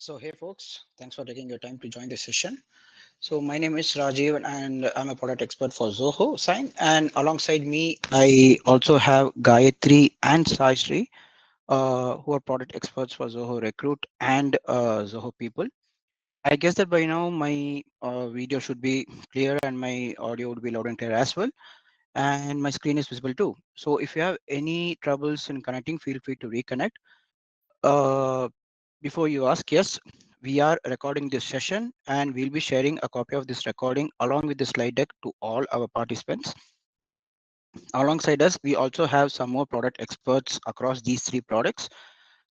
So hey folks, thanks for taking your time to join this session. So my name is Rajiv and I'm a product expert for Zoho Sign, and alongside me I also have Gayatri and Sajri, who are product experts for Zoho Recruit and Zoho People. I guess that by now my video should be clear and my audio would be loud and clear as well, and my screen is visible too. So if you have any troubles in connecting, feel free to reconnect. Uh, Before you ask, yes, we are recording this session and we'll be sharing a copy of this recording along with the slide deck to all our participants. Alongside us, we also have some more product experts across these three products.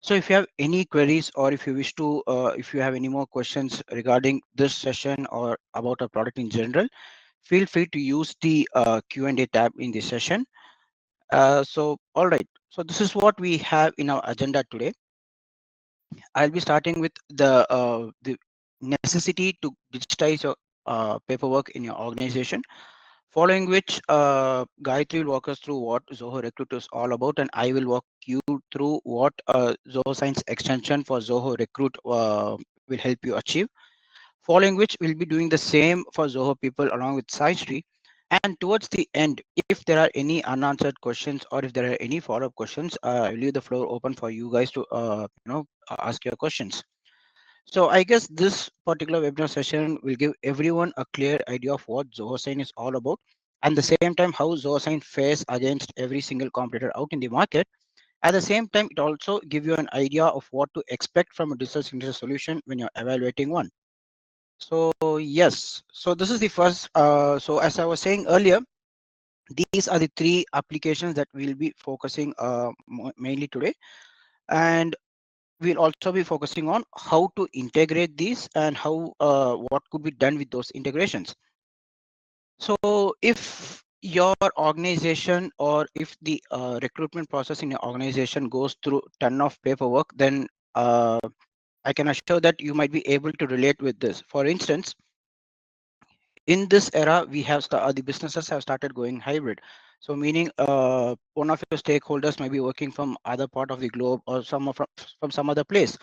So if you have any queries or if you wish to, if you have any more questions regarding this session or about a product in general, feel free to use the Q&A tab in this session. All right. So this is what we have in our agenda today. I'll be starting with the necessity to digitize your paperwork in your organization. Following which, Gayatri will walk us through what Zoho Recruit is all about, and I will walk you through what Zoho Science extension for Zoho Recruit will help you achieve. Following which, we'll be doing the same for Zoho People along with Sai. And towards the end, if there are any unanswered questions or if there are any follow-up questions, I'll leave the floor open for you guys to ask your questions. So I guess this particular webinar session will give everyone a clear idea of what ZohoSign is all about, and the same time how ZohoSign fares against every single competitor out in the market. At the same time, it also give you an idea of what to expect from a digital signature solution when you're evaluating one. So yes, so this is the first. So as I was saying earlier, these are the three applications that we'll be focusing mainly today, and we'll also be focusing on how to integrate these and how what could be done with those integrations. So if your organization or if the recruitment process in your organization goes through ton of paperwork, then I can assure that you might be able to relate with this. For instance, in this era, the businesses have started going hybrid. So meaning one of your stakeholders might be working from other part of the globe or from some other place.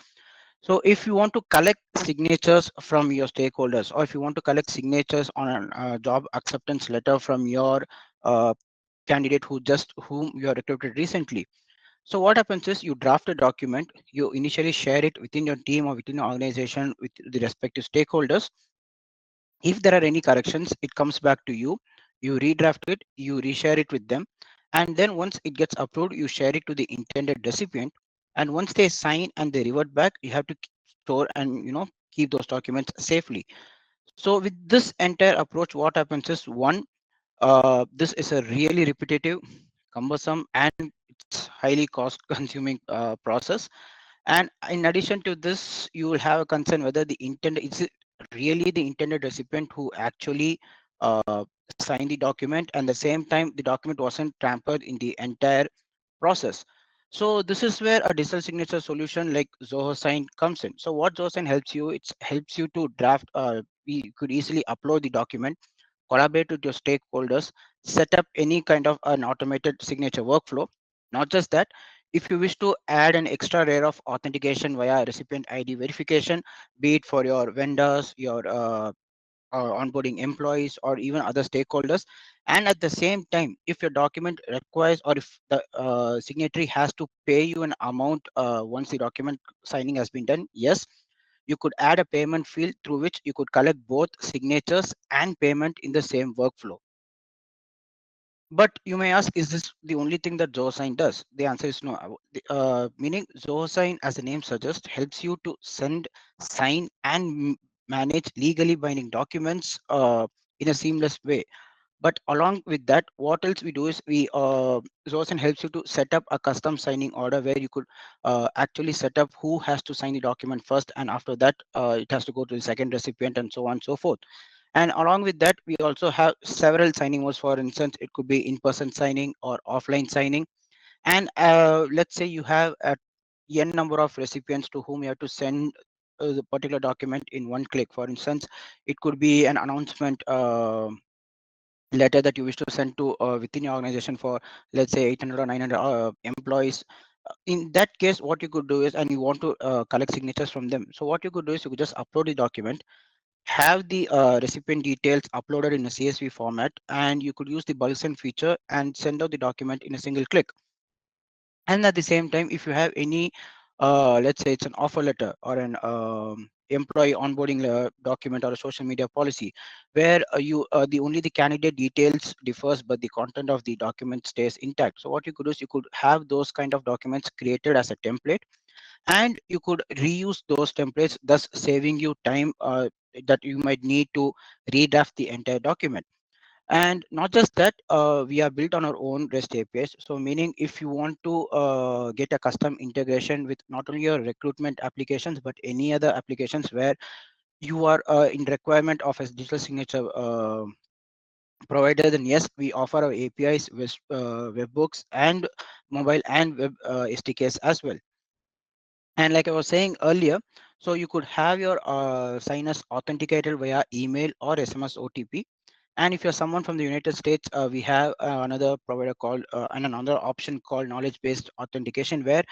So if you want to collect signatures from your stakeholders, or if you want to collect signatures on a job acceptance letter from your uh, candidate whom you have recruited recently. So what happens is you draft a document, you initially share it within your team or within your organization with the respective stakeholders. If there are any corrections, it comes back to you. You redraft it, you reshare it with them, and then once it gets approved, you share it to the intended recipient. And once they sign and they revert back, you have to store and keep those documents safely. So with this entire approach, what happens is one, this is a really repetitive, cumbersome, and it's highly cost-consuming process. And in addition to this, you will have a concern whether the intended is it really the intended recipient who actually uh, signed the document, and the same time the document wasn't tampered in the entire process. So this is where a digital signature solution like Zoho Sign comes in. So what Zoho Sign helps you, it helps you to draft. We could easily upload the document, collaborate with your stakeholders, set up any kind of an automated signature workflow. Not just that, if you wish to add an extra layer of authentication via recipient ID verification, be it for your vendors, your onboarding employees, or even other stakeholders, and at the same time, if your document requires or if the signatory has to pay you an amount once the document signing has been done, yes, you could add a payment field through which you could collect both signatures and payment in the same workflow. But you may ask, is this the only thing that ZohoSign does? The answer is no. Meaning ZohoSign, as the name suggests, helps you to send, sign, and manage legally binding documents in a seamless way. But along with that, what else we do is ZohoSign helps you to set up a custom signing order where you could actually set up who has to sign the document first, and after that, it has to go to the second recipient, and so on and so forth. And along with that, we also have several signing modes. For instance, it could be in-person signing or offline signing. And let's say you have a n number of recipients to whom you have to send the particular document in one click. For instance, it could be an announcement letter that you wish to send to within your organization for, let's say, 800 or 900 employees. In that case, what you could do is, and you want to collect signatures from them, so what you could do is you could just upload the document, have the recipient details uploaded in a CSV format, and you could use the bulk send feature and send out the document in a single click. And at the same time, if you have any let's say it's an offer letter or an employee onboarding document or a social media policy where you the only the candidate details differs but the content of the document stays intact, so what you could do is you could have those kind of documents created as a template, and you could reuse those templates, thus saving you time that you might need to redraft the entire document. And not just that, we are built on our own REST APIs. So meaning if you want to get a custom integration with not only your recruitment applications, but any other applications where you are in requirement of a digital signature provider, then yes, we offer our APIs with webhooks and mobile and web SDKs as well. And like I was saying earlier, so you could have your signers authenticated via email or SMS OTP. And if you're someone from the United States, we have another provider called and another option called knowledge-based authentication, where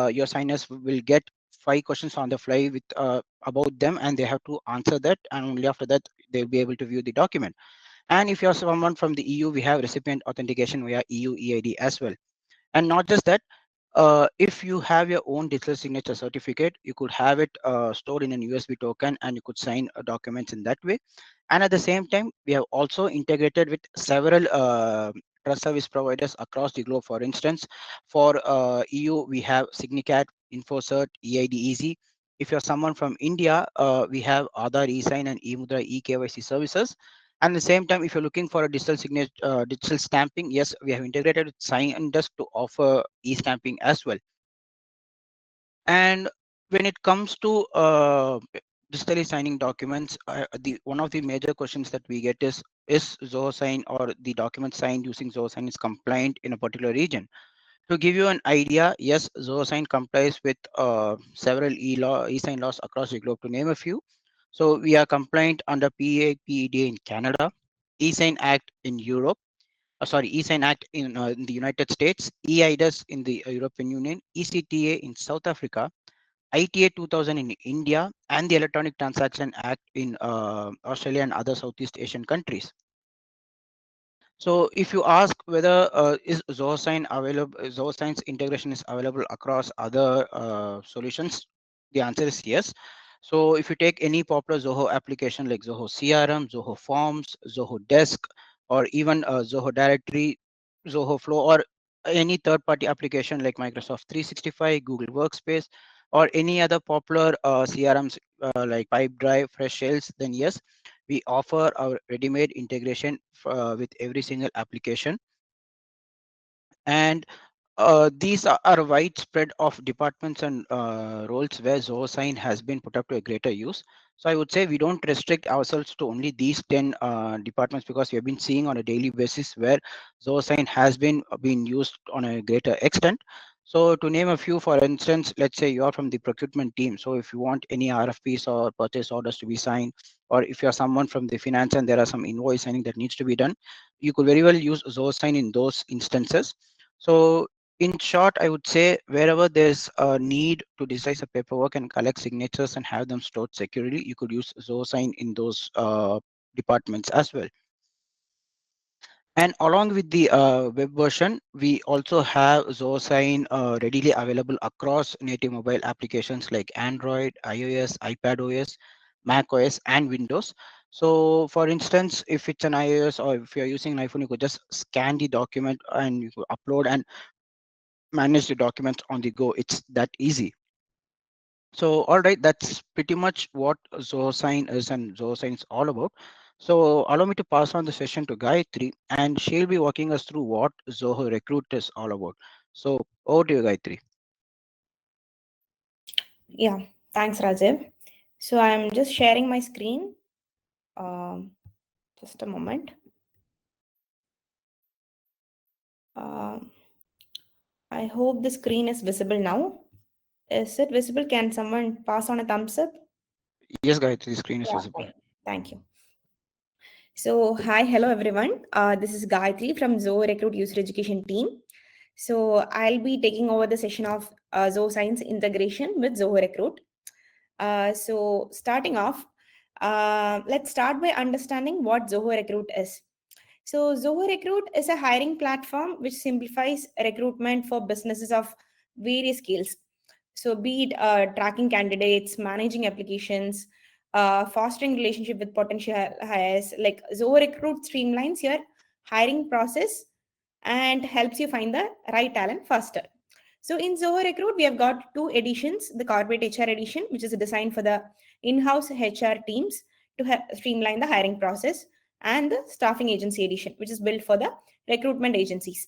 your signers will get 5 questions on the fly with about them, and they have to answer that, and only after that they'll be able to view the document. And if you're someone from the EU, we have recipient authentication via EU EID as well. And not just that, if you have your own digital signature certificate, you could have it stored in an USB token, and you could sign documents in that way. And at the same time, we have also integrated with several trust service providers across the globe. For instance, for EU, we have Signicat, InfoCert, EID Easy. If you're someone from India, we have Aadhaar eSign and eMudra eKYC services. And at the same time, if you're looking for a digital signature, digital stamping, yes, we have integrated with SignDesk to offer e-stamping as well. And when it comes to digitally signing documents, the one of the major questions that we get is Zoho Sign or the document signed using Zoho Sign is compliant in a particular region? To give you an idea, yes, Zoho Sign complies with several e-sign laws across the globe, to name a few. So we are compliant under PAPEDA in Canada, e-sign Act in Europe, e-sign Act in the United States, EIDAS in the European Union, ECTA in South Africa, ITA 2000 in India, and the Electronic Transaction Act in Australia and other Southeast Asian countries. So if you ask whether is Zoho Sign available, Zoho Sign's integration is available across other solutions, the answer is yes. So if you take any popular Zoho application like Zoho CRM, Zoho Forms, Zoho Desk, or even Zoho Directory, Zoho Flow, or any third-party application like Microsoft 365, Google Workspace, or any other popular CRMs like Pipedrive, Freshsales, then yes, we offer our ready-made integration with every single application. And these are widespread of departments and roles where Zoho Sign has been put up to a greater use. So I would say we don't restrict ourselves to only these 10 departments, because we have been seeing on a daily basis where Zoho Sign has been used on a greater extent. So to name a few, for instance, let's say you are from the procurement team. So if you want any RFPs or purchase orders to be signed, or if you're someone from the finance and there are some invoice signing that needs to be done, you could very well use Zoho Sign in those instances. So in short, I would say wherever there's a need to digitize a paperwork and collect signatures and have them stored securely, you could use Zoho Sign in those departments as well. And along with the web version, we also have Zoho Sign readily available across native mobile applications like Android, iOS, iPadOS, macOS, and Windows. So for instance, if it's an iOS or if you're using an iPhone, you could just scan the document and you could upload and manage the documents on the go. It's that easy. So, all right, that's pretty much what Zoho Sign is and Zoho Sign is all about. So, allow me to pass on the session to Gayatri, and she'll be walking us through what Zoho Recruit is all about. So, over to you, Gayatri. Yeah, thanks, Rajiv. So I'm just sharing my screen. Um, just a moment. Um I hope the screen is visible now. Is it visible? Can someone pass on a thumbs up? Yes, Gayatri, the screen is Yeah, visible. fine. Thank you. So, hi, hello everyone. This is Gayatri from Zoho Recruit User Education team. So I'll be taking over the session of Zoho Sign's integration with Zoho Recruit. So starting off, let's start by understanding what Zoho Recruit is. So Zoho Recruit is a hiring platform which simplifies recruitment for businesses of various scales. So be it tracking candidates, managing applications, fostering relationship with potential hires. Like Zoho Recruit streamlines your hiring process and helps you find the right talent faster. So in Zoho Recruit, we have got two editions: the corporate HR edition, which is designed for the in-house HR teams to streamline the hiring process, and the staffing agency edition, which is built for the recruitment agencies.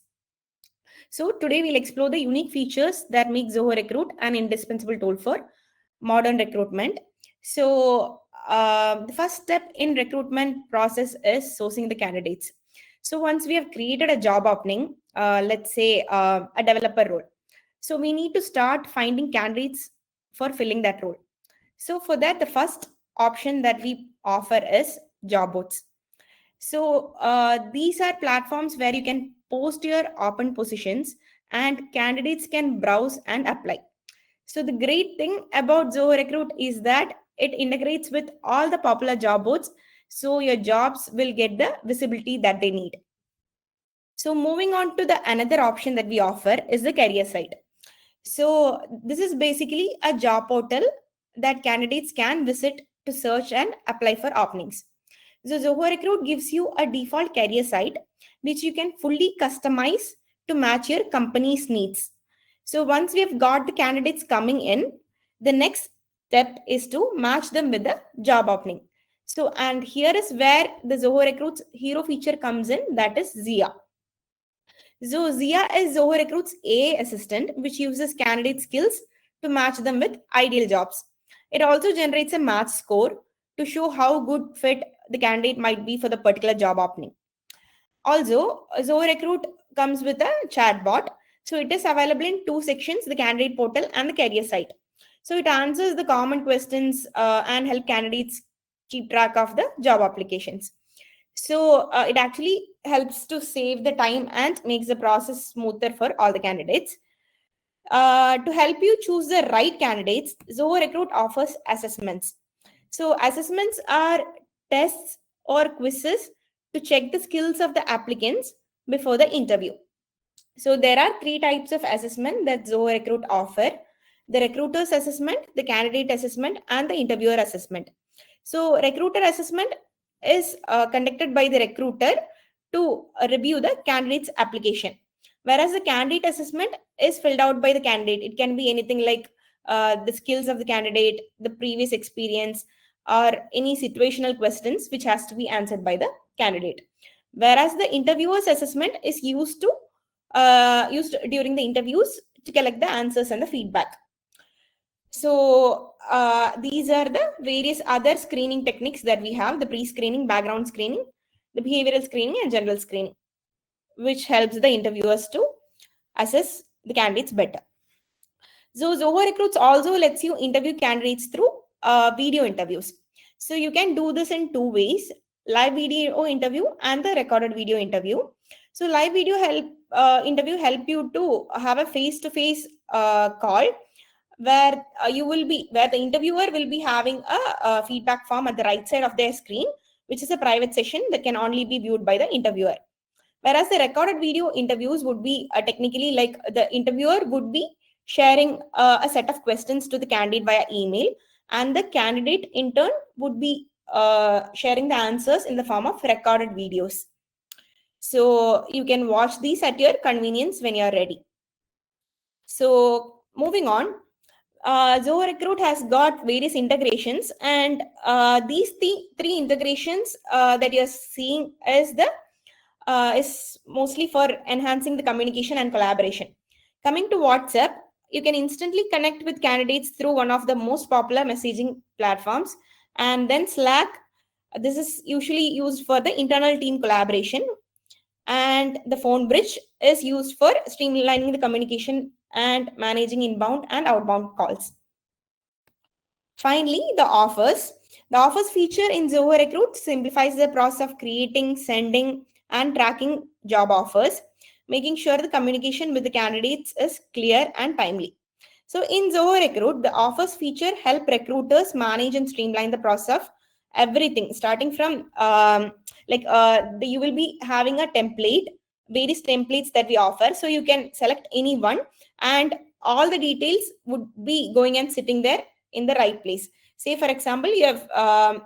So today we'll explore the unique features that make Zoho Recruit an indispensable tool for modern recruitment. So the first step in recruitment process is sourcing the candidates. So once we have created a job opening, let's say a developer role, so we need to start finding candidates for filling that role. So for that, the first option that we offer is job boards. So these are platforms where you can post your open positions and candidates can browse and apply. So the great thing about Zoho Recruit is that it integrates with all the popular job boards, so your jobs will get the visibility that they need. So moving on to the another option that we offer is the career site. So this is basically a job portal that candidates can visit to search and apply for openings. So Zoho Recruit gives you a default career site which you can fully customize to match your company's needs. So once we have got the candidates coming in, the next step is to match them with the job opening. So and here is where the Zoho Recruit's hero feature comes in, that is Zia. So Zia is Zoho Recruit's AI assistant, which uses candidate skills to match them with ideal jobs. It also generates a match score to show how good fit the candidate might be for the particular job opening. Also, Zoho Recruit comes with a chatbot. So it is available in two sections, the candidate portal and the career site. So it answers the common questions and help candidates keep track of the job applications. So it actually helps to save the time and makes the process smoother for all the candidates. To help you choose the right candidates, Zoho Recruit offers assessments. So assessments are tests or quizzes to check the skills of the applicants before the interview. So there are three types of assessment that Zoho Recruit offer: the recruiter's assessment, the candidate assessment, and the interviewer assessment. So recruiter assessment is conducted by the recruiter to review the candidate's application, whereas the candidate assessment is filled out by the candidate. It can be anything like the skills of the candidate, the previous experience, or any situational questions which has to be answered by the candidate. Whereas the interviewer's assessment is used during the interviews to collect the answers and the feedback. So these are the various other screening techniques that we have: the pre-screening, background screening, the behavioral screening, and general screening, which helps the interviewers to assess the candidates better. So Zoho Recruits also lets you interview candidates through video interviews. So you can do this in two ways: live video interview and the recorded video interview. So live video interview help you to have a face-to-face call where where the interviewer will be having a feedback form at the right side of their screen, which is a private session that can only be viewed by the interviewer. Whereas the recorded video interviews would be technically like the interviewer would be sharing a set of questions to the candidate via email, and the candidate in turn would be sharing the answers in the form of recorded videos. So you can watch these at your convenience when you're ready. So moving on, Zoho Recruit has got various integrations, and these three integrations that you're seeing is mostly for enhancing the communication and collaboration. Coming to WhatsApp, you can instantly connect with candidates through one of the most popular messaging platforms. And then Slack, this is usually used for the internal team collaboration. And the phone bridge is used for streamlining the communication and managing inbound and outbound calls. Finally, the offers. The offers feature in Zoho Recruit simplifies the process of creating, sending, and tracking job offers. making sure the communication with the candidates is clear and timely. So in Zoho Recruit, the offers feature help recruiters manage and streamline the process of everything, starting from you will be having a template, various templates that we offer. So you can select any one, and all the details would be going and sitting there in the right place. Say, for example, you have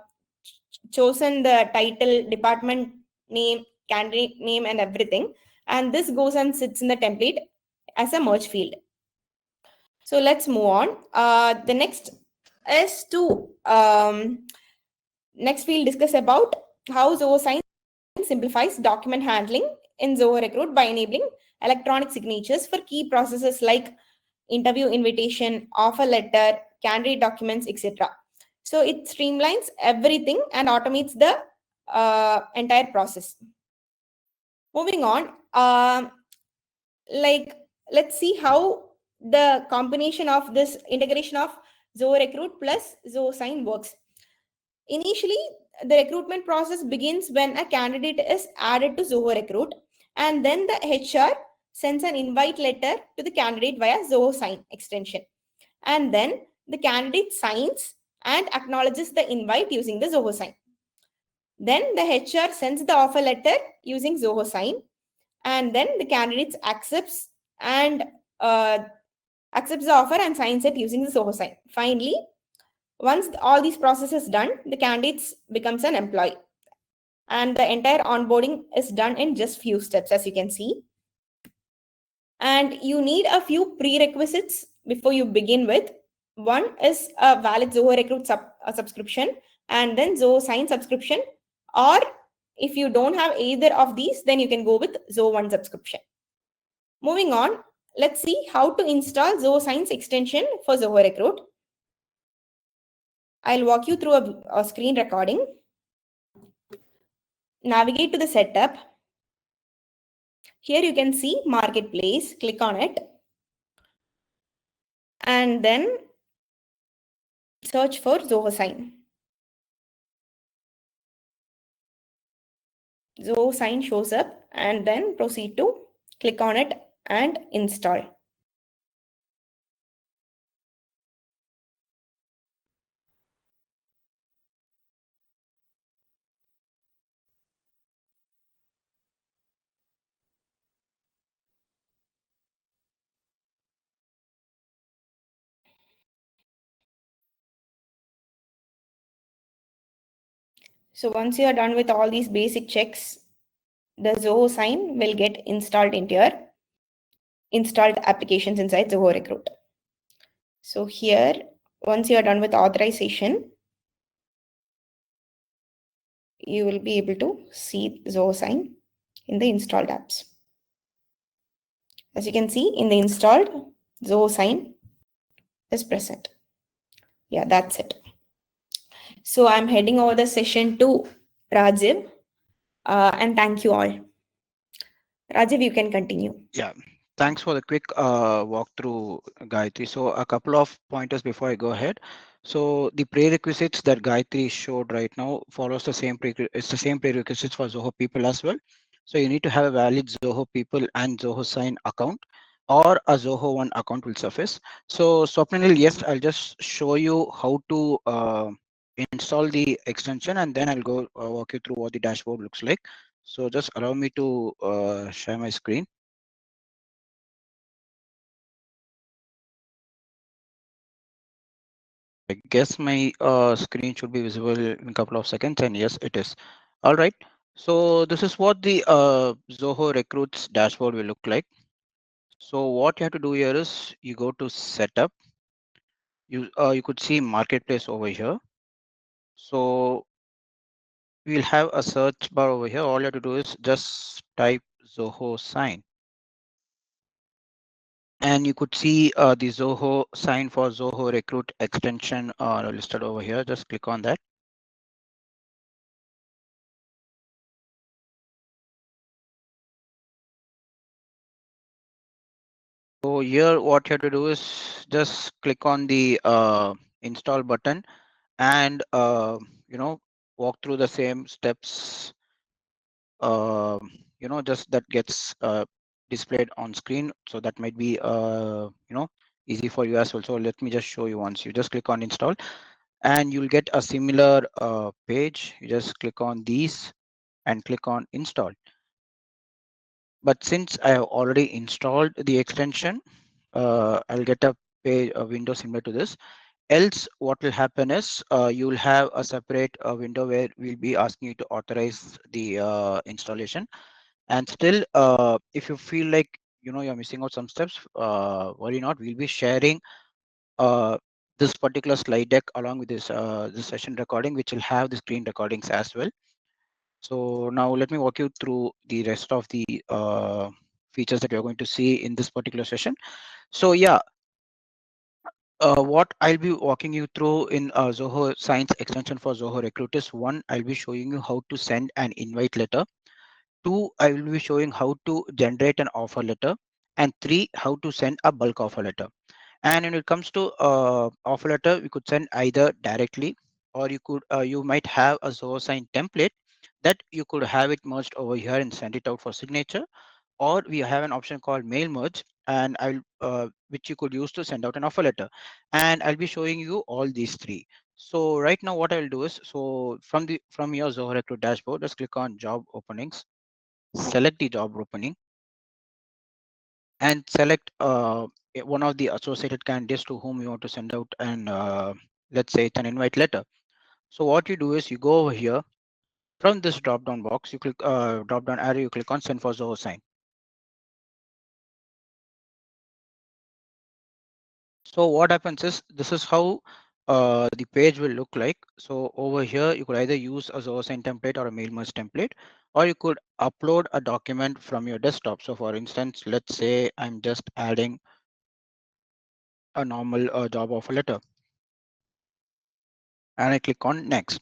chosen the title, department name, candidate name, and everything. And this goes and sits in the template as a merge field. So let's move on. The next is to next we'll discuss about how Zoho Sign simplifies document handling in Zoho Recruit by enabling electronic signatures for key processes like interview invitation, offer letter, candidate documents, etc. So it streamlines everything and automates the entire process. Moving on, let's see how the combination of this integration of Zoho Recruit plus Zoho Sign works. Initially, the recruitment process begins when a candidate is added to Zoho Recruit, and then the HR sends an invite letter to the candidate via Zoho Sign extension. And then the candidate signs and acknowledges the invite using the Zoho Sign. Then the HR sends the offer letter using Zoho Sign, and then the candidate accepts the offer and signs it using the Zoho Sign. Finally, once all these processes done, the candidate becomes an employee, and the entire onboarding is done in just few steps, as you can see. And you need a few prerequisites before you begin with. One is a valid Zoho Recruit subscription, and then Zoho Sign subscription. Or if you don't have either of these, then you can go with Zoho One subscription. Moving on, let's see how to install Zoho Signs extension for Zoho Recruit. I'll walk you through a screen recording. Navigate to the setup. Here you can see Marketplace. Click on it. And then search for Zoho Sign. Zoho Sign shows up, and then proceed to click on it and install. So once you are done with all these basic checks, the Zoho Sign will get installed into your installed applications inside Zoho Recruit. So here, once you are done with authorization, you will be able to see Zoho Sign in the installed apps. As you can see, in the installed, Zoho Sign is present. Yeah, that's it. So I'm heading over the session to Rajiv, and thank you all. Rajiv, you can continue. Yeah, thanks for the quick walkthrough, Gayatri. So a couple of pointers before I go ahead. So the prerequisites that Gayatri showed right now follows it's the same prerequisites for Zoho people as well. So you need to have a valid Zoho people and Zoho Sign account, or a Zoho One account will suffice. So Swapnil, yes, I'll just show you how to install the extension, and then I'll go walk you through what the dashboard looks like. So just allow me to share my screen. I guess my screen should be visible in a couple of seconds, and yes, it is. All right. So this is what the Zoho Recruits dashboard will look like. So what you have to do here is you go to Setup. You could see Marketplace over here. So we'll have a search bar over here. All you have to do is just type Zoho Sign. And you could see the Zoho Sign for Zoho Recruit extension listed over here. Just click on that. So here what you have to do is just click on the install button and walk through the same steps. Just that gets displayed on screen. So that might be easy for you as well. So let me just show you once. You just click on install and you'll get a similar page. You just click on these and click on install. But since I have already installed the extension, I'll get a page, a window similar to this. Else, what will happen is you will have a separate window where we'll be asking you to authorize the installation. And still, if you feel like you're missing out some steps, worry not. We'll be sharing uh, this particular slide deck along with this session recording, which will have the screen recordings as well. So now let me walk you through the rest of the features that you're going to see in this particular session. So yeah, what I'll be walking you through in Zoho Science extension for Zoho Recruit is one, I'll be showing you how to send an invite letter. Two, I will be showing how to generate an offer letter. And three, how to send a bulk offer letter. And when it comes to offer letter, we could send either directly, or you might have a Zoho Sign template that you could have it merged over here and send it out for signature, or we have an option called mail merge, and I'll which you could use to send out an offer letter. And I'll be showing you all these three. So right now what I'll do is, so from your Zoho Recruit dashboard, just click on job openings, select the job opening, and select one of the associated candidates to whom you want to send out an let's say it's an invite letter. So what you do is you go over here, from this drop down box you click drop down arrow, you click on send for Zoho Sign. So what happens is, this is how the page will look like. So over here, you could either use a Zoho Sign template or a mail merge template, or you could upload a document from your desktop. So for instance, let's say I'm just adding a normal job offer letter, and I click on next.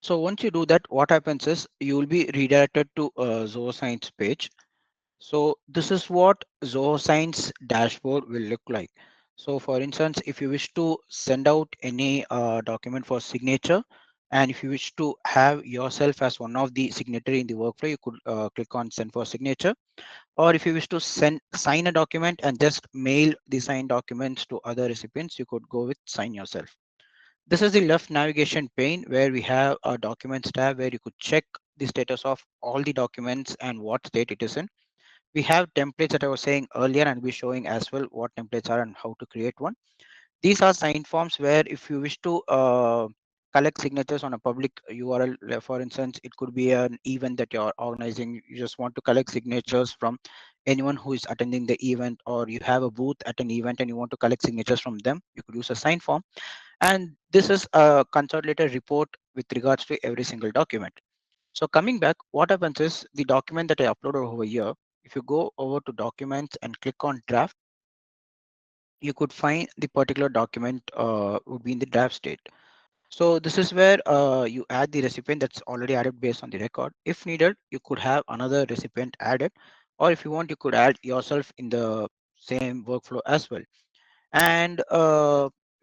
So once you do that, what happens is you will be redirected to Zoho Signs page. So this is what Zoho Signs dashboard will look like. So for instance, if you wish to send out any document for signature, and if you wish to have yourself as one of the signatory in the workflow, you could click on send for signature. Or if you wish to sign a document and just mail the signed documents to other recipients, you could go with sign yourself. This is the left navigation pane where we have a documents tab where you could check the status of all the documents and what state it is in. We have templates that I was saying earlier, and we're showing as well what templates are and how to create one. These are sign forms where if you wish to collect signatures on a public URL, for instance, it could be an event that you're organizing. You just want to collect signatures from anyone who is attending the event, or you have a booth at an event and you want to collect signatures from them. You could use a sign form. And this is a consolidated report with regards to every single document. So coming back, what happens is the document that I uploaded over here, if you go over to documents and click on draft, you could find the particular document would be in the draft state. So this is where you add the recipient that's already added based on the record. If needed, you could have another recipient added, or if you want, you could add yourself in the same workflow as well. And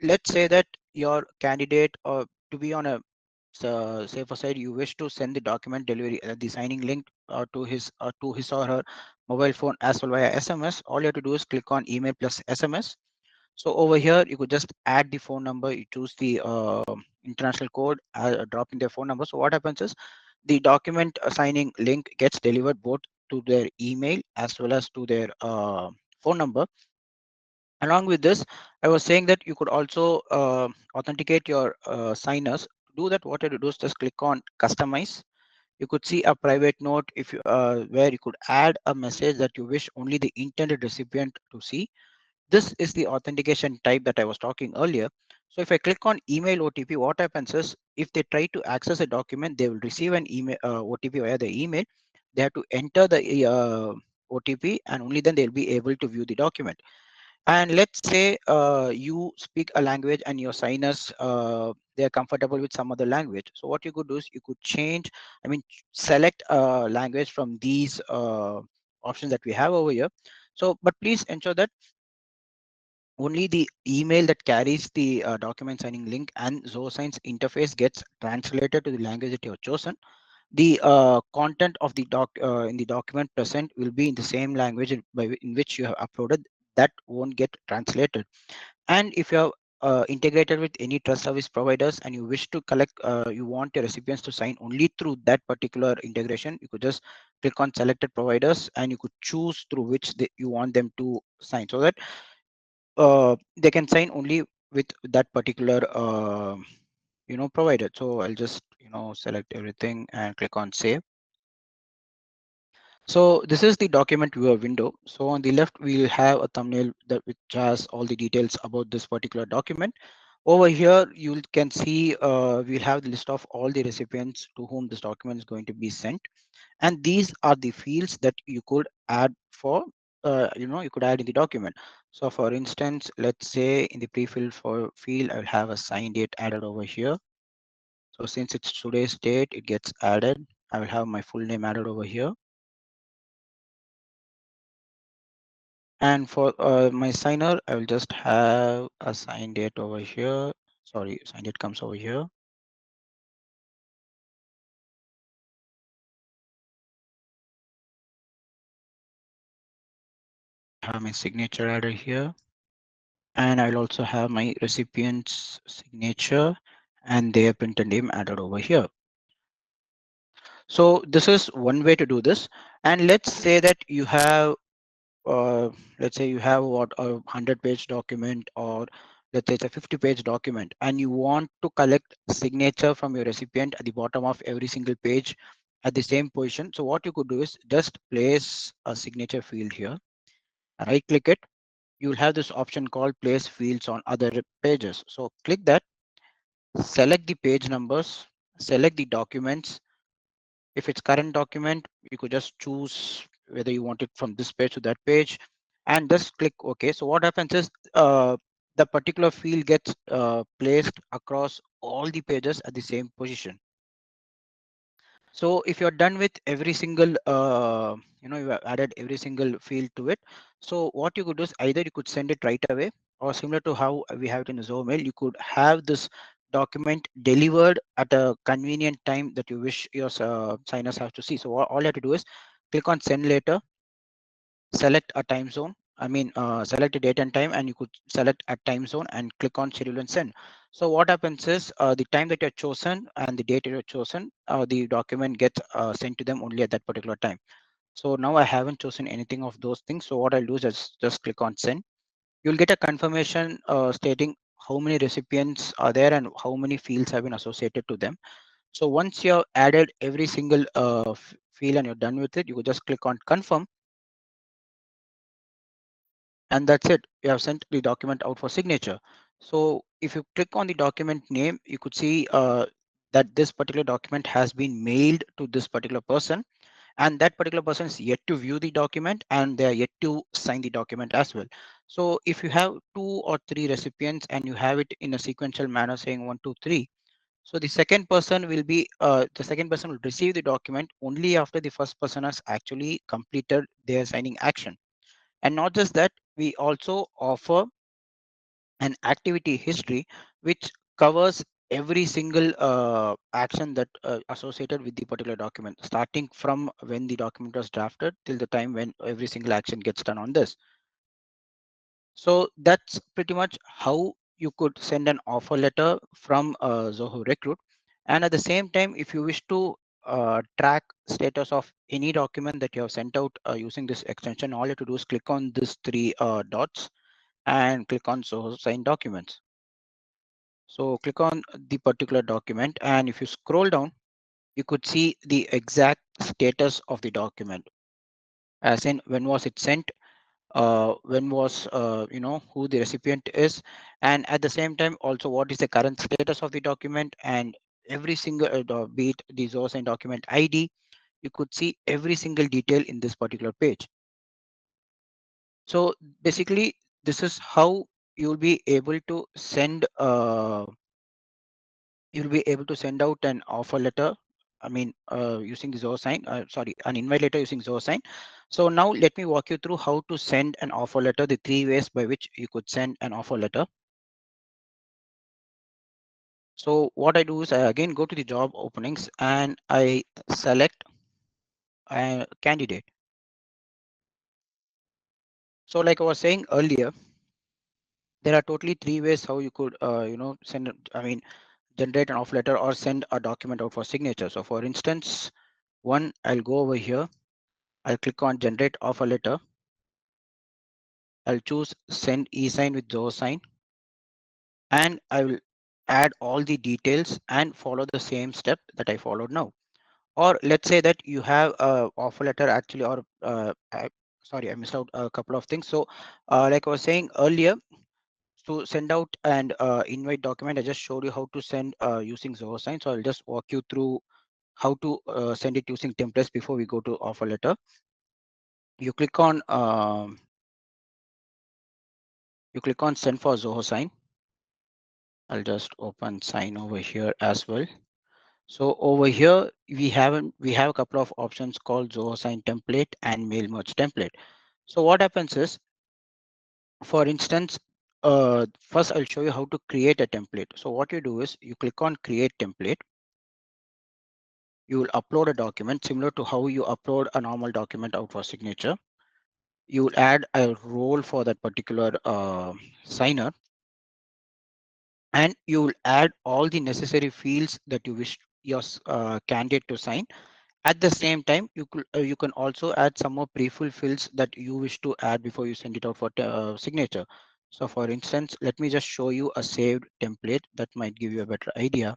let's say that your candidate, or to be on a safer side, you wish to send the document delivery, the signing link to his or her mobile phone as well via SMS. All you have to do is click on email plus SMS. So over here, you could just add the phone number. You choose the international code, drop in their phone number. So what happens is the document signing link gets delivered both to their email as well as to their phone number. Along with this, I was saying that you could also authenticate your signers. To do that, what you do is just click on customize. You could see a private note if you where you could add a message that you wish only the intended recipient to see. This is the authentication type that I was talking earlier. So if I click on email OTP, what happens is if they try to access a document, they will receive an email OTP via the email. They have to enter the OTP, and only then they'll be able to view the document. And let's say you speak a language and your signers, they're comfortable with some other language. So what you could do is you could change, select a language from these options that we have over here. So, but please ensure that only the email that carries the document signing link and Zoho Signs interface gets translated to the language that you have chosen. the content of the in the document present will be in the same language in which you have uploaded. That won't get translated. And if you have integrated with any trust service providers and you wish to collect, you want your recipients to sign only through that particular integration, you could just click on selected providers and you could choose through which you want them to sign, so that they can sign only with that particular provided. So I'll just select everything and click on save. So this is the document viewer window. So on the left we'll have a thumbnail that which has all the details about this particular document. Over here you can see we'll have the list of all the recipients to whom this document is going to be sent, and these are the fields that you could add for you could add in the document. So for instance, let's say in the pre-fill for field I'll have a sign date added over here. So since it's today's date, it gets added. I will have my full name added over here. And for my signer, I will just have a sign date over here. Sorry, sign date comes over here. I have my signature added here. And I'll also have my recipient's signature and their printer name added over here. So this is one way to do this. And let's say that you have let's say you have what a 100-page document, or let's say it's a 50-page document, and you want to collect signature from your recipient at the bottom of every single page at the same position. So what you could do is just place a signature field here, right click it. You'll have this option called place fields on other pages. So click that, select the page numbers, select the documents. If it's current document, you could just choose whether you want it from this page to that page and just click OK. So what happens is the particular field gets placed across all the pages at the same position. So if you're done with every single, you have added every single field to it. So what you could do is either you could send it right away, or similar to how we have it in the Zoho mail, you could have this document delivered at a convenient time that you wish your signers have to see. So all you have to do is click on send later, select a time zone. Select a date and time, and you could select a time zone and click on schedule and send. So what happens is the time that you're chosen and the date you're chosen, the document gets sent to them only at that particular time. So now I haven't chosen anything of those things. So what I'll do is just click on send. You'll get a confirmation stating how many recipients are there and how many fields have been associated to them. So once you have added every single field and you're done with it, you could just click on confirm. And that's it. You have sent the document out for signature. So if you click on the document name, you could see that this particular document has been mailed to this particular person, and that particular person is yet to view the document and they are yet to sign the document as well. So if you have 2 or 3 recipients and you have it in a sequential manner saying 1, 2, 3, so the second person will receive the document only after the first person has actually completed their signing action. And not just that, we also offer an activity history which covers every single action that associated with the particular document, starting from when the document was drafted till the time when every single action gets done on this. So that's pretty much how you could send an offer letter from Zoho Recruit. And at the same time, if you wish to track status of any document that you have sent out using this extension, all you have to do is click on these 3 dots and click on Zoho Sign Documents. So click on the particular document, and if you scroll down, you could see the exact status of the document, as in when was it sent, when was who the recipient is, and at the same time also what is the current status of the document, and every single be it the Zoho Sign document ID, you could see every single detail in this particular page. So basically, this is how you'll be able to send you'll be able to send out an offer letter. Using the Zoho Sign, sorry, an invite letter using Zoho Sign. So now let me walk you through how to send an offer letter, the 3 ways by which you could send an offer letter. So what I do is I again go to the job openings and I select a candidate. So like I was saying earlier, there are totally three ways how you could, send, generate an offer letter or send a document out for signature. So for instance, one, I'll go over here, I'll click on generate offer letter. I'll choose send e-sign with Zoho Sign, and I will add all the details and follow the same step that I followed now. Or let's say that you have a offer letter actually, or sorry, I missed out a couple of things. So like I was saying earlier, to send out and invite document, I just showed you how to send using Zoho Sign. So I'll just walk you through how to send it using templates before we go to offer letter. You click on send for Zoho Sign. I'll just open Sign over here as well. So over here, we have a couple of options called Zoho Sign template and mail merge template. So what happens is, for instance, first I'll show you how to create a template. So what you do is you click on create template. You will upload a document similar to how you upload a normal document out for signature. You will add a role for that particular signer, and you will add all the necessary fields that you wish your candidate to sign. At the same time, you can also add some more pre-fill fields that you wish to add before you send it out for signature. So for instance, let me just show you a saved template that might give you a better idea.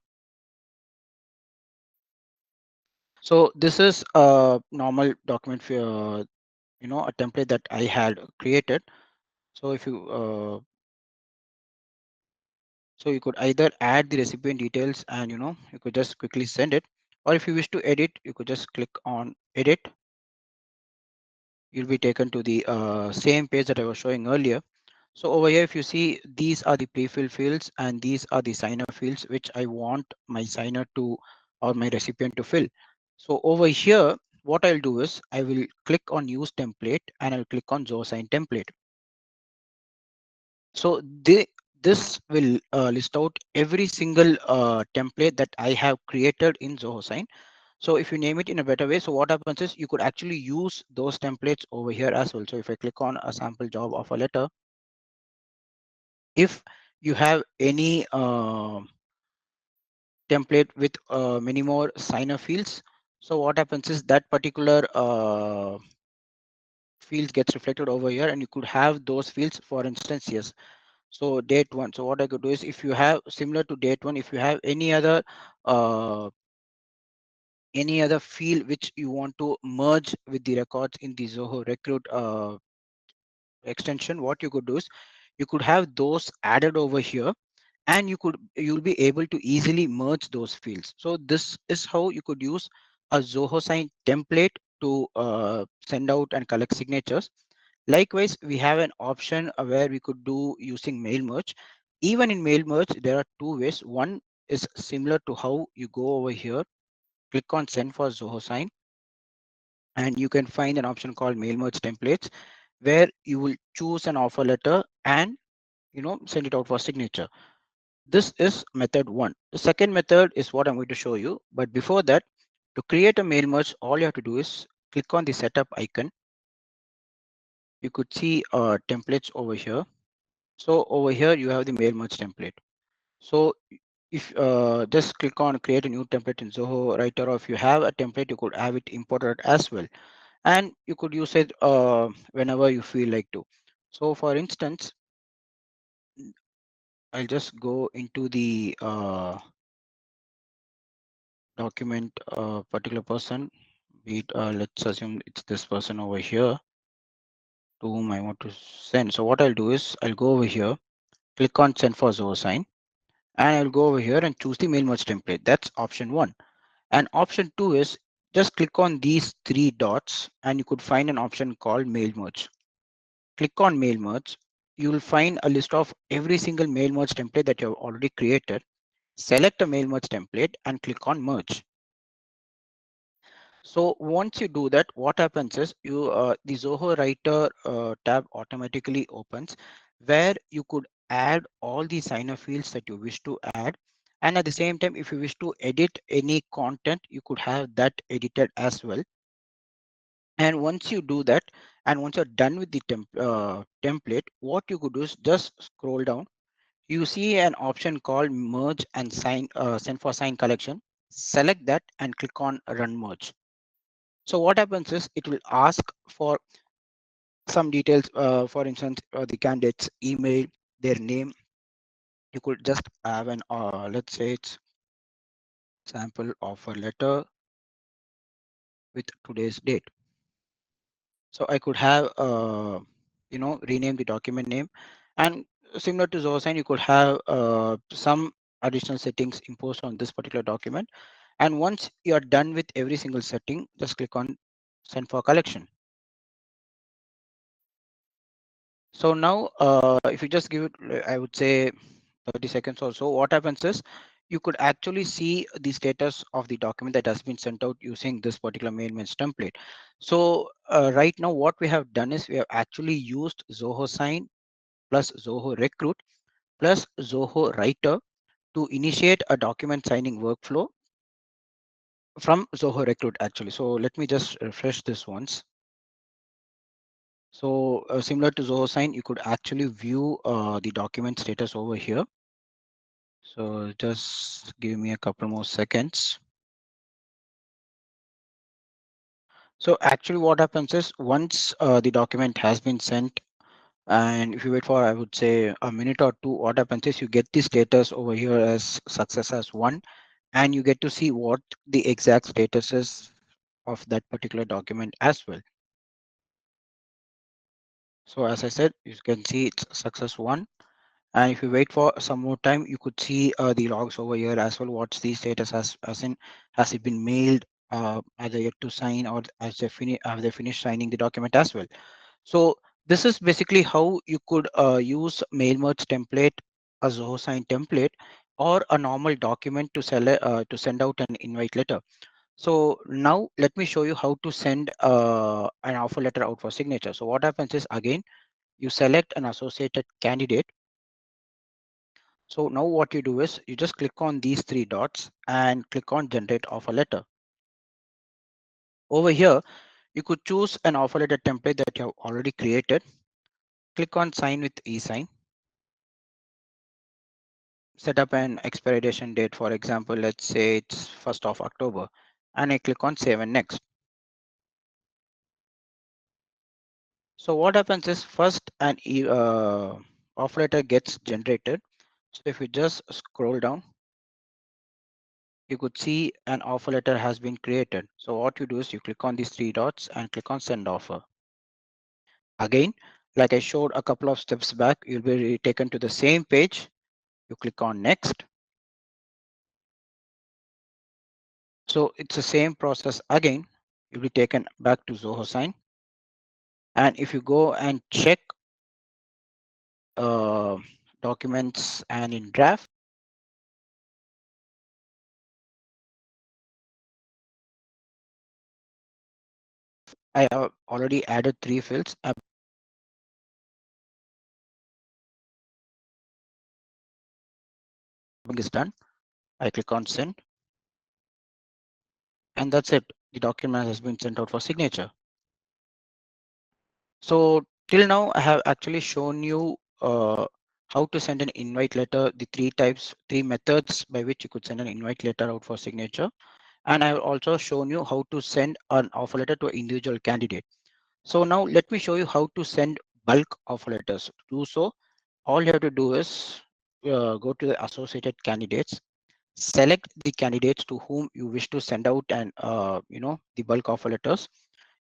So this is a normal document for a template that I had created. So if you so you could either add the recipient details and you could just quickly send it, or if you wish to edit, you could just click on edit. You'll be taken to the same page that I was showing earlier. So over here, if you see, these are the pre-fill fields and these are the signer fields which I want my signer to or my recipient to fill. So over here, what I'll do is I will click on use template and I'll click on Zoho Sign template. So this will list out every single template that I have created in Zoho Sign. So if you name it in a better way, so what happens is you could actually use those templates over here as well. So if I click on a sample job offer letter, if you have any template with many more signer fields, so what happens is that particular field gets reflected over here, and you could have those fields, for instance, yes. So date one. So what I could do is, if you have similar to date one, if you have uh, any other field which you want to merge with the records in the Zoho Recruit extension, what you could do is you could have those added over here, and you'll be able to easily merge those fields. So this is how you could use a Zoho Sign template to send out and collect signatures. Likewise, we have an option where we could do using mail merge. Even in mail merge, there are two ways. One is similar to how you go over here, click on send for Zoho Sign, and you can find an option called mail merge templates, where you will choose an offer letter and send it out for signature. This is method one. The second method is what I'm going to show you. But before that, to create a mail merge, all you have to do is click on the setup icon. You could see templates over here. So over here, you have the mail merge template. So if just click on create a new template in Zoho Writer, or if you have a template, you could have it imported as well. And you could use it whenever you feel like to. So for instance, I'll just go into the document particular person, be it, let's assume it's this person over here to whom I want to send. So what I'll do is I'll go over here, click on send for Zoho Sign, and I'll go over here and choose the mail merge template. That's option one. And option two is just click on these three dots and you could find an option called mail merge. Click on mail merge. You will find a list of every single mail merge template that you have already created. Select a mail merge template and click on merge. So once you do that, what happens is the Zoho Writer tab automatically opens, where you could add all the signer fields that you wish to add, And at the same time, if you wish to edit any content, you could have that edited as well. And once you do that, and once you're done with the template, what you could do is just scroll down. You see an option called merge and sign, send for sign collection. Select that and click on run merge. So what happens is it will ask for some details, for instance, the candidate's email, their name. You could just have an, let's say it's sample offer letter with today's date. So I could have, rename the document name, and similar to Zoho Sign, you could have some additional settings imposed on this particular document. And once you are done with every single setting, just click on send for collection. So now, if you just give it, I would say 30 seconds or so, what happens is you could actually see the status of the document that has been sent out using this particular main message template. So right now, what we have done is we have actually used Zoho Sign plus Zoho Recruit plus Zoho Writer to initiate a document signing workflow from Zoho Recruit actually. So let me just refresh this once. So similar to Zoho Sign, you could actually view the document status over here. So just give me a couple more seconds. So actually what happens is once the document has been sent, and if you wait for, I would say, a minute or two, what happens is you get the status over here as success as 1, and you get to see what the exact status is of that particular document as well. So as I said, you can see it's success 1. And if you wait for some more time, you could see the logs over here as well. What's the status as in, has it been mailed, are they yet to sign, or have they finished signing the document as well? So this is basically how you could use mail merge template, a Zoho Sign template, or a normal document to to send out an invite letter. So now let me show you how to send an offer letter out for signature. So what happens is, again, you select an associated candidate. So now what you do is you just click on these three dots and click on generate offer letter. Over here, you could choose an offer letter template that you have already created. Click on sign with eSign. Set up an expiration date. For example, let's say it's 1st of October, and I click on save and next. So what happens is first an offer letter gets generated. So if you just scroll down, you could see an offer letter has been created. So what you do is you click on these three dots and click on send offer. Again, like I showed a couple of steps back, you'll be taken to the same page. You click on next. So it's the same process again. You'll be taken back to Zoho Sign. And if you go and check uh, documents and in draft, I have already added 3 fields. Is done. I click on send, and that's it. The document has been sent out for signature. So till now, I have actually shown you how to send an invite letter, the 3 methods by which you could send an invite letter out for signature. And I have also shown you how to send an offer letter to an individual candidate. So now let me show you how to send bulk offer letters. To do so, all you have to do is go to the associated candidates, select the candidates to whom you wish to send out and the bulk offer letters.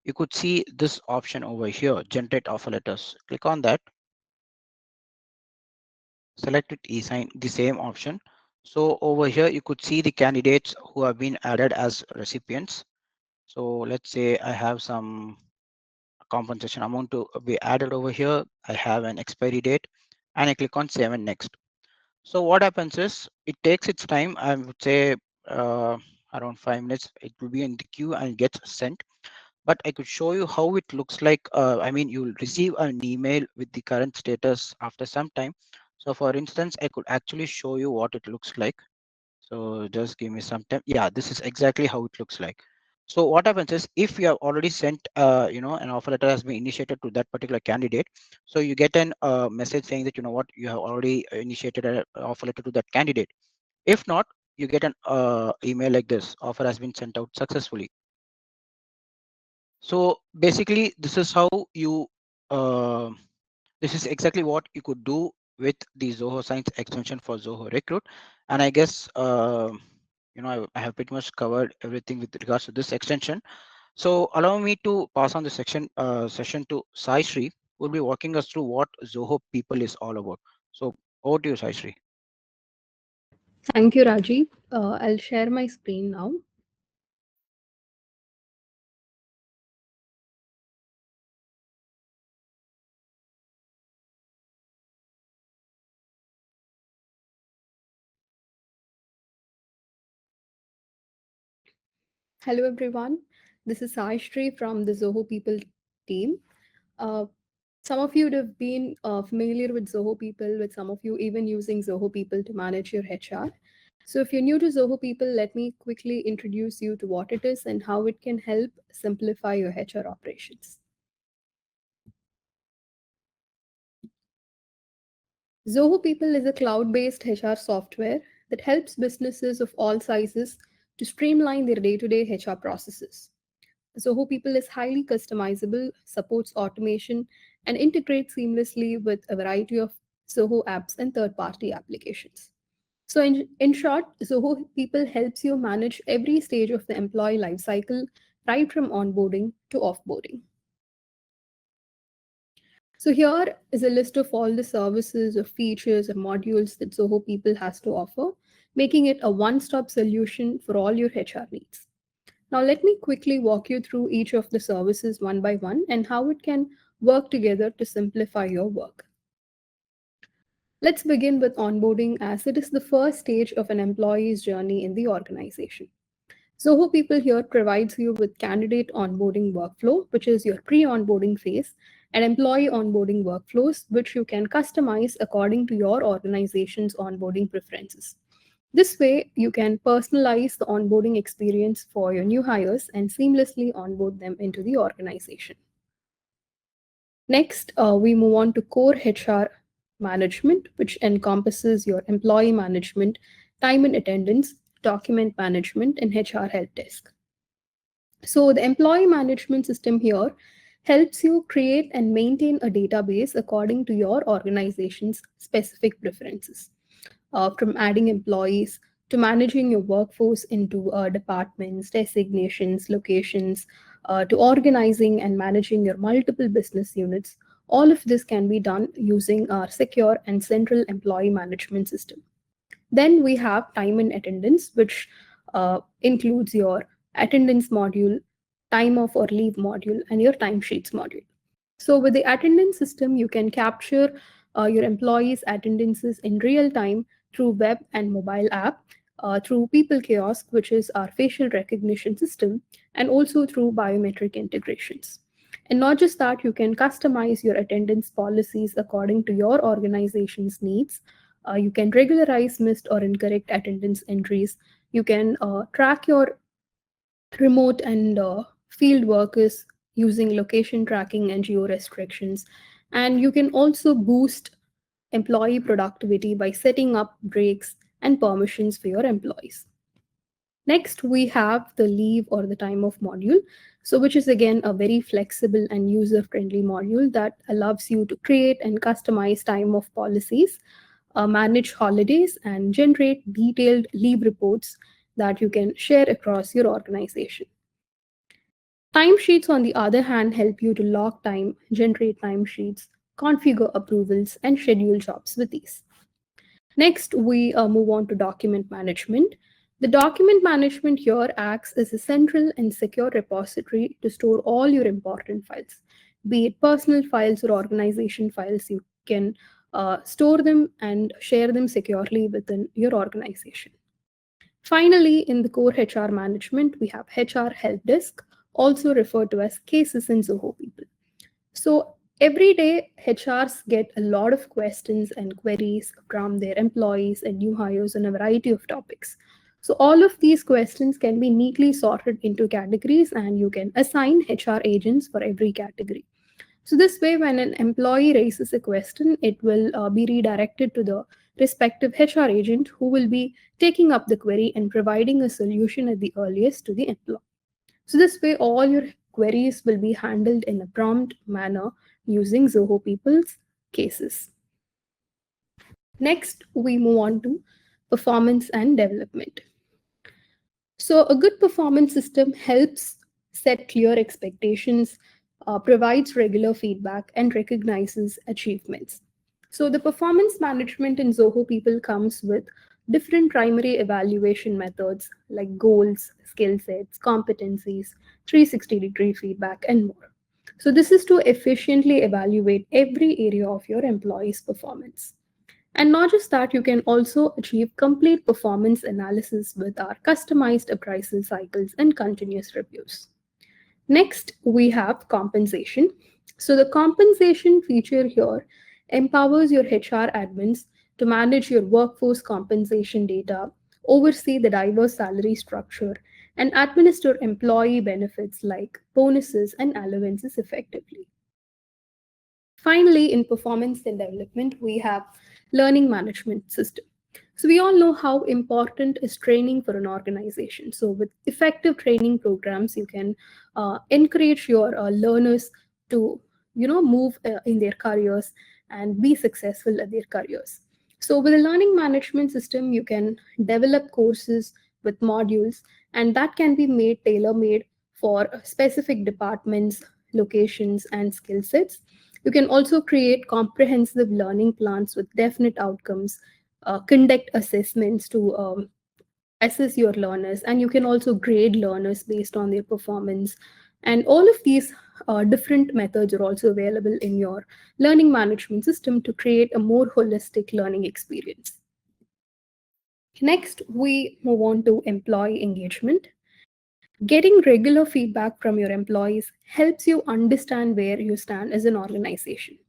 You could see this option over here, generate offer letters. Click on that, select it eSign, the same option. So over here, you could see the candidates who have been added as recipients. So let's say I have some compensation amount to be added over here. I have an expiry date, and I click on save and next. So what happens is it takes its time. I would say around 5 minutes. It will be in the queue and gets sent. But I could show you how it looks like. I mean, you'll receive an email with the current status after some time. So for instance, I could actually show you what it looks like. So just give me some time. Yeah, this is exactly how it looks like. So what happens is if you have already sent, an offer letter has been initiated to that particular candidate. So you get an message saying that, what, you have already initiated an offer letter to that candidate. If not, you get an email like this: offer has been sent out successfully. So basically, this is how you. Uh, this is exactly what you could do with the Zoho Science extension for Zoho Recruit. And I guess I have pretty much covered everything with regards to this extension. So allow me to pass on the session to Sai Sri, who will be walking us through what Zoho People is all about. So over to you, Sai Sri. Thank you, Rajiv. I'll share my screen now. Hello, everyone. This is Saishri from the Zoho People team. Uh, some of you would have been familiar with Zoho People, with some of you even using Zoho People to manage your HR. So, if you're new to Zoho People, let me quickly introduce you to what it is and how it can help simplify your HR operations. Zoho People is a cloud based HR software that helps businesses of all sizes to streamline their day to day HR processes. Zoho People is highly customizable, supports automation, and integrates seamlessly with a variety of Zoho apps and third party applications. So, in short, Zoho People helps you manage every stage of the employee lifecycle, right from onboarding to offboarding. So, here is a list of all the services or features or modules that Zoho People has to offer, making it a one stop solution for all your HR needs. Now, let me quickly walk you through each of the services one by one and how it can work together to simplify your work. Let's begin with onboarding, as it is the first stage of an employee's journey in the organization. Zoho People here provides you with candidate onboarding workflow, which is your pre onboarding phase, and employee onboarding workflows, which you can customize according to your organization's onboarding preferences. This way, you can personalize the onboarding experience for your new hires and seamlessly onboard them into the organization. Next, we move on to core HR management, which encompasses your employee management, time and attendance, document management, and HR help desk. So, the employee management system here helps you create and maintain a database according to your organization's specific preferences, from adding employees to managing your workforce into departments, designations, locations, to organizing and managing your multiple business units. All of this can be done using our secure and central employee management system. Then we have time and attendance, which includes your attendance module, time off or leave module, and your timesheets module. So, with the attendance system, you can capture your employees' attendances in real time through web and mobile app, through People Kiosk, which is our facial recognition system, and also through biometric integrations. And not just that, you can customize your attendance policies according to your organization's needs. You can regularize missed or incorrect attendance entries. You can track your remote and field workers using location tracking and geo restrictions. And you can also boost employee productivity by setting up breaks and permissions for your employees. Next, we have the leave or the time off module. So, which is again a very flexible and user friendly module that allows you to create and customize time off policies, manage holidays, and generate detailed leave reports that you can share across your organization. Timesheets, on the other hand, help you to log time, generate timesheets, configure approvals, and schedule jobs with ease. Next, we move on to document management. The document management here acts as a central and secure repository to store all your important files, be it personal files or organization files. You can store them and share them securely within your organization. Finally, in the core HR management, we have HR help desk, also referred to as cases in Zoho People. So every day, HRs get a lot of questions and queries from their employees and new hires on a variety of topics. So all of these questions can be neatly sorted into categories, and you can assign HR agents for every category. So this way, when an employee raises a question, it will be redirected to the respective HR agent who will be taking up the query and providing a solution at the earliest to the employee. So this way, all your queries will be handled in a prompt manner using Zoho People's cases. Next, we move on to performance and development. So a good performance system helps set clear expectations, provides regular feedback, and recognizes achievements. So the performance management in Zoho People comes with different primary evaluation methods like goals, skill sets, competencies, 360-degree feedback, and more. So this is to efficiently evaluate every area of your employee's performance. And not just that, you can also achieve complete performance analysis with our customized appraisal cycles and continuous reviews. Next, we have compensation. So the compensation feature here empowers your HR admins to manage your workforce compensation data, oversee the diverse salary structure, and administer employee benefits like bonuses and allowances effectively. Finally, in performance and development, we have learning management system. So we all know how important is training for an organization. So with effective training programs, you can encourage your learners to move in their careers and be successful at their careers. So with a learning management system, you can develop courses with modules, and that can be made tailor-made for specific departments, locations, and skill sets. You can also create comprehensive learning plans with definite outcomes, conduct assessments to assess your learners, and you can also grade learners based on their performance. And all of these different methods are also available in your learning management system to create a more holistic learning experience. Next, we move on to employee engagement. Getting regular feedback from your employees helps you understand where you stand as an organization.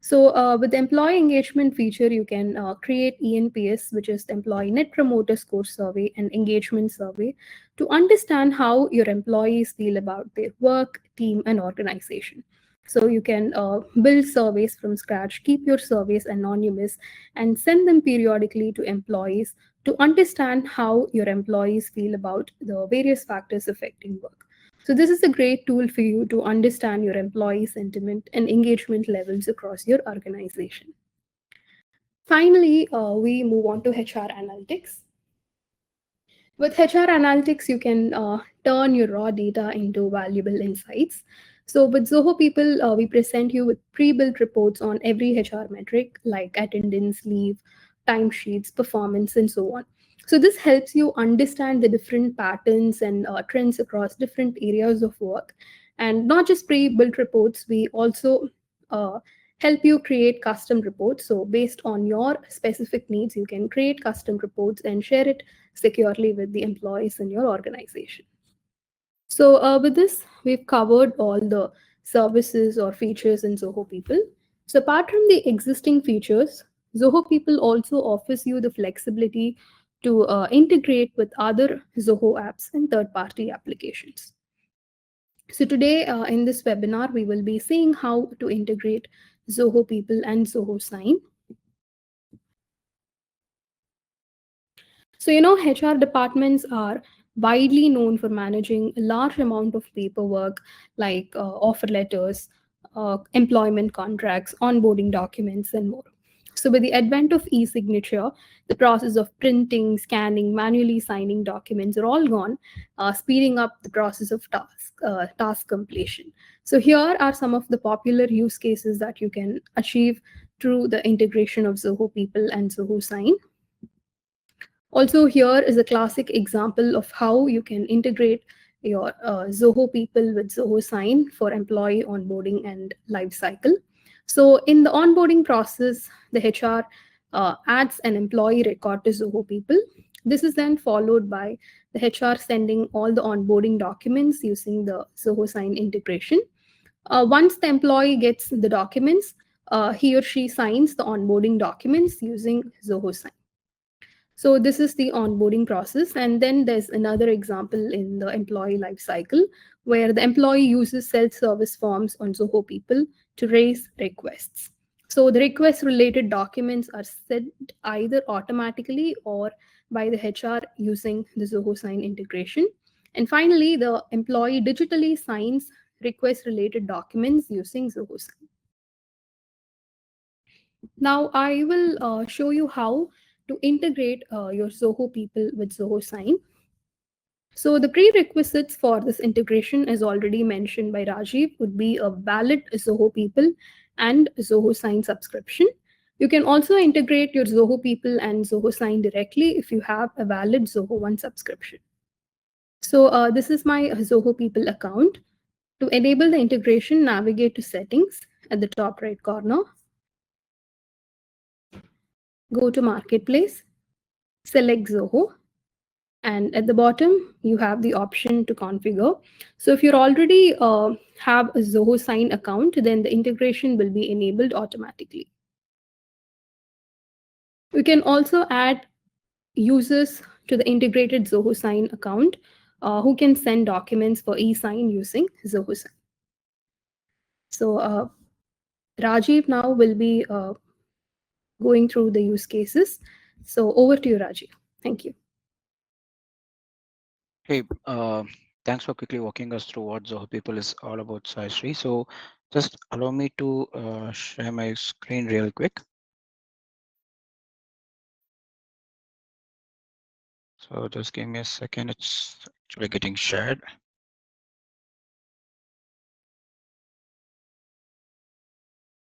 So with the employee engagement feature, you can create ENPS, which is the Employee Net Promoter Score Survey and Engagement Survey, to understand how your employees feel about their work, team, and organization. So you can build surveys from scratch, keep your surveys anonymous, and send them periodically to employees to understand how your employees feel about the various factors affecting work. So this is a great tool for you to understand your employee sentiment and engagement levels across your organization. Finally, we move on to HR analytics. With HR analytics, you can turn your raw data into valuable insights. So with Zoho People, we present you with pre-built reports on every HR metric like attendance, leave, timesheets, performance, and so on. So this helps you understand the different patterns and trends across different areas of work. And not just pre-built reports, we also help you create custom reports. So based on your specific needs, you can create custom reports and share it securely with the employees in your organization. So with this, we've covered all the services or features in Zoho People. So apart from the existing features, Zoho People also offers you the flexibility to integrate with other Zoho apps and third-party applications. So today in this webinar, we will be seeing how to integrate Zoho People and Zoho Sign. So, HR departments are widely known for managing a large amount of paperwork like offer letters, employment contracts, onboarding documents, and more. So with the advent of e-signature, the process of printing, scanning, manually signing documents are all gone, speeding up the process of task completion. So here are some of the popular use cases that you can achieve through the integration of Zoho People and Zoho Sign. Also, here is a classic example of how you can integrate your Zoho People with Zoho Sign for employee onboarding and lifecycle. So in the onboarding process, the HR adds an employee record to Zoho People. This is then followed by the HR sending all the onboarding documents using the Zoho Sign integration. Once the employee gets the documents, he or she signs the onboarding documents using Zoho Sign. So this is the onboarding process. And then there's another example in the employee life cycle where the employee uses self-service forms on Zoho People to raise requests. So the request related documents are sent either automatically or by the HR using the Zoho Sign integration. And finally, the employee digitally signs request related documents using Zoho Sign. Now I will show you how to integrate your Zoho People with Zoho Sign. So the prerequisites for this integration, as already mentioned by Rajiv, would be a valid Zoho People and Zoho Sign subscription. You can also integrate your Zoho People and Zoho Sign directly if you have a valid Zoho One subscription. So this is my Zoho People account. To enable the integration, navigate to Settings at the top right corner. Go to Marketplace, select Zoho, and at the bottom you have the option to configure. So if you already have a Zoho Sign account, then the integration will be enabled automatically. You can also add users to the integrated Zoho Sign account who can send documents for e-sign using Zoho Sign. So Rajiv now will be going through the use cases. So over to you, Rajiv. Thank you. Hey, thanks for quickly walking us through what Zoho People is all about, Saisri. So just allow me to share my screen real quick. So just give me a second. It's actually getting shared.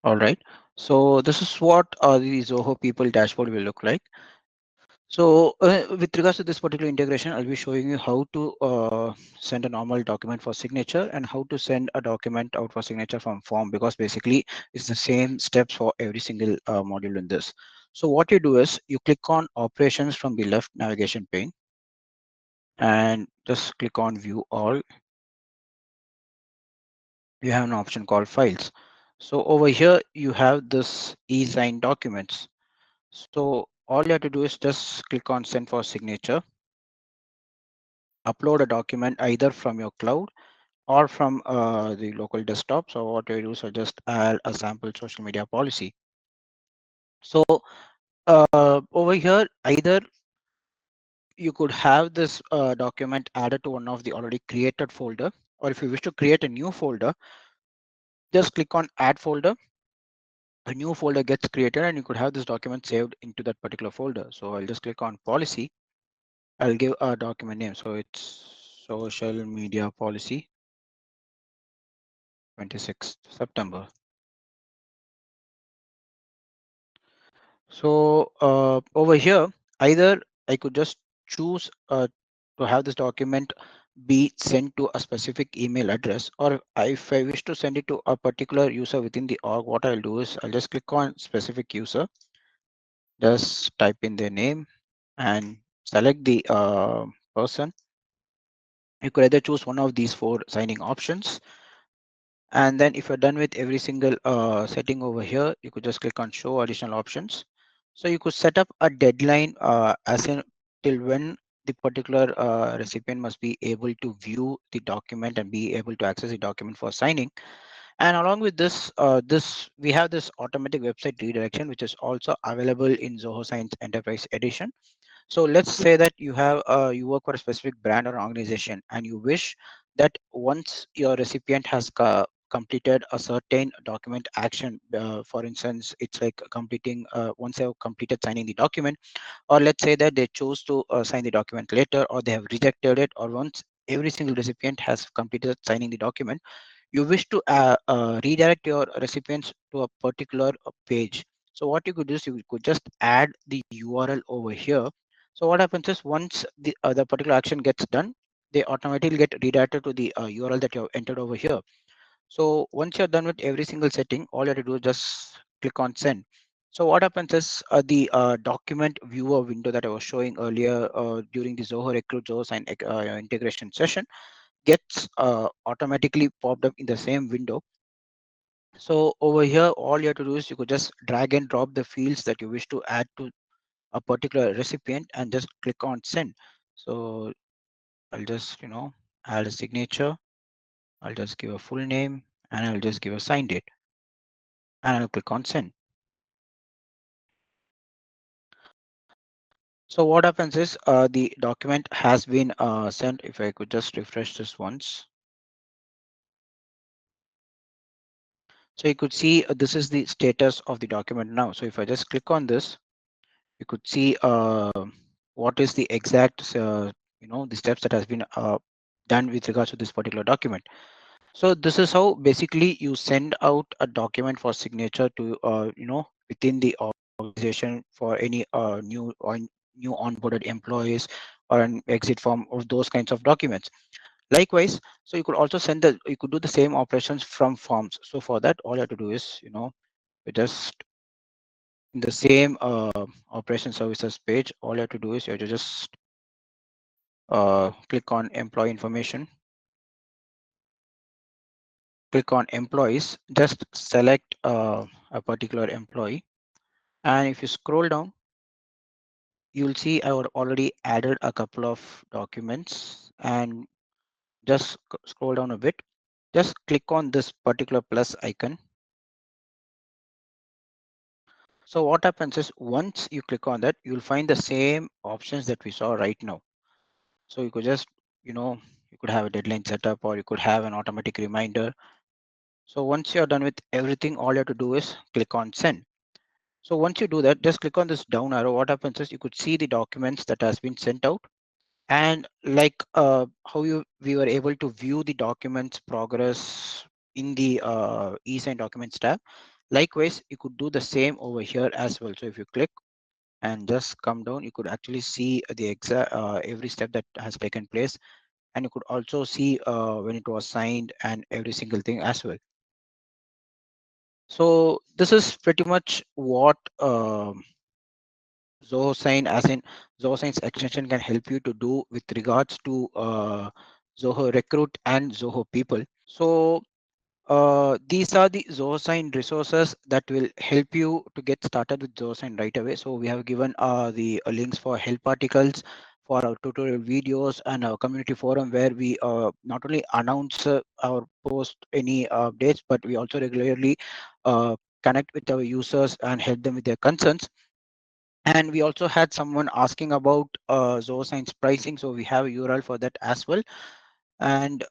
All right. So this is what the Zoho People dashboard will look like. So with regards to this particular integration, I'll be showing you how to send a normal document for signature and how to send a document out for signature from form, because basically it's the same steps for every single module in this. So what you do is you click on operations from the left navigation pane and just click on view all. You have an option called files. So over here you have this e-sign documents. So all you have to do is just click on send for signature, upload a document either from your cloud or from the local desktop. So what I do is I just add a sample social media policy. So over here, either you could have this document added to one of the already created folder, or if you wish to create a new folder, just click on add folder. A new folder gets created and you could have this document saved into that particular folder. So I'll just click on policy. I'll give a document name. So it's social media policy 26th September. So over here, either I could just choose to have this document be sent to a specific email address, or if I wish to send it to a particular user within the org, what I'll do is I'll just click on specific user, just type in their name and select the person. You could either choose one of these four signing options. And then if you're done with every single setting over here, you could just click on show additional options. So you could set up a deadline as in till when the particular recipient must be able to view the document and be able to access the document for signing. And along with this, we have this automatic website redirection, which is also available in Zoho Signs Enterprise Edition. So let's say that you work for a specific brand or organization, and you wish that once your recipient has completed a certain document action, for instance, it's like completing once they have completed signing the document, or let's say that they chose to sign the document later, or they have rejected it, or once every single recipient has completed signing the document, you wish to redirect your recipients to a particular page. So what you could do is you could just add the URL over here. So what happens is once the particular action gets done, they automatically get redirected to the URL that you have entered over here. So once you're done with every single setting, all you have to do is just click on send. So what happens is the document viewer window that I was showing earlier during the Zoho Recruit Zoho Sign integration session gets automatically popped up in the same window. So over here, all you have to do is you could just drag and drop the fields that you wish to add to a particular recipient and just click on send. So I'll just, add a signature. I'll just give a full name and I'll just give a sign date and I'll click on send. So what happens is the document has been sent. If I could just refresh this once. So you could see this is the status of the document now. So if I just click on this, you could see what is the exact, the steps that has been done with regards to this particular document. So this is how basically you send out a document for signature to, within the organization for any new onboarded employees or an exit form of those kinds of documents. Likewise, so you could also you could do the same operations from forms. So for that, all you have to do is, you just in the same operation services page, all you have to do is you have to just click on employee information, click on employees, just select a particular employee. And if you scroll down, you'll see I already added a couple of documents, and just scroll down a bit. Just click on this particular plus icon. So what happens is once you click on that, you'll find the same options that we saw right now. So you could just, you could have a deadline setup or you could have an automatic reminder. So once you're done with everything, all you have to do is click on send. So once you do that, just click on this down arrow. What happens is you could see the documents that has been sent out. And like how we were able to view the documents progress in the eSign documents tab. Likewise, you could do the same over here as well. So if you click and just come down, you could actually see the exact every step that has taken place, and you could also see when it was signed and every single thing as well. So this is pretty much what Zoho Sign, as in Zoho Sign's extension, can help you to do with regards to Zoho Recruit and Zoho People. So these are the Zoho Sign resources that will help you to get started with Zoho Sign right away. So we have given the links for help articles, for our tutorial videos, and our community forum, where we not only announce or post any updates, but we also regularly connect with our users and help them with their concerns. And we also had someone asking about Zoho Sign's pricing, so we have a URL for that as well. And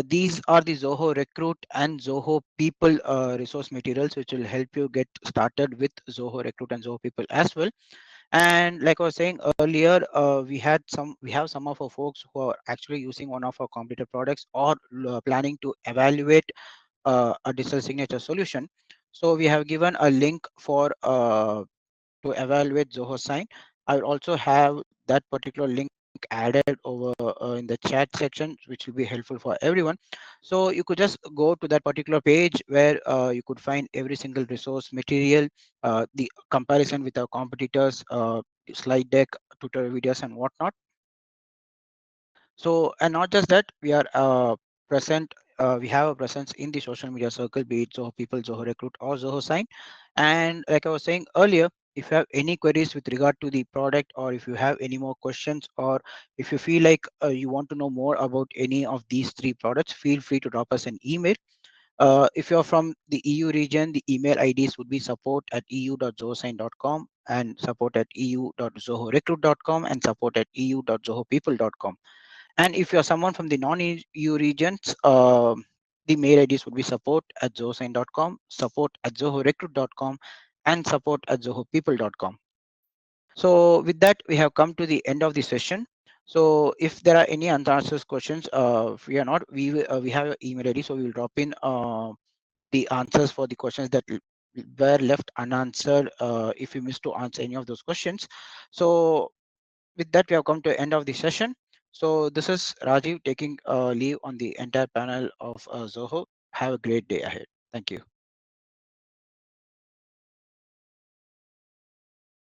these are the Zoho Recruit and Zoho People resource materials, which will help you get started with Zoho Recruit and Zoho People as well. And like I was saying earlier, we have some of our folks who are actually using one of our competitor products or planning to evaluate a digital signature solution. So we have given a link for to evaluate Zoho Sign. I will also have that particular link added over in the chat section, which will be helpful for everyone. So you could just go to that particular page where you could find every single resource material, the comparison with our competitors, slide deck, tutorial videos, and whatnot. So, and not just that, we are present. We have a presence in the social media circle, be it Zoho People, Zoho Recruit, or Zoho Sign. And like I was saying earlier, if you have any queries with regard to the product, or if you have any more questions, or if you feel like you want to know more about any of these three products, feel free to drop us an email. If you're from the EU region, the email IDs would be support@eu.zohosign.com and support@eu.zohorecruit.com and support@eu.zohopeople.com. And if you're someone from the non-EU regions, the mail IDs would be support@zohosign.com, support@zohorecruit.com, and support@zohopeople.com. So with that, we have come to the end of the session. So if there are any unanswered questions, if we are not, we have an email ID, so we will drop in the answers for the questions that were left unanswered if we missed to answer any of those questions. So with that, we have come to the end of the session. So this is Rajiv taking leave on the entire panel of Zoho. Have a great day ahead. Thank you.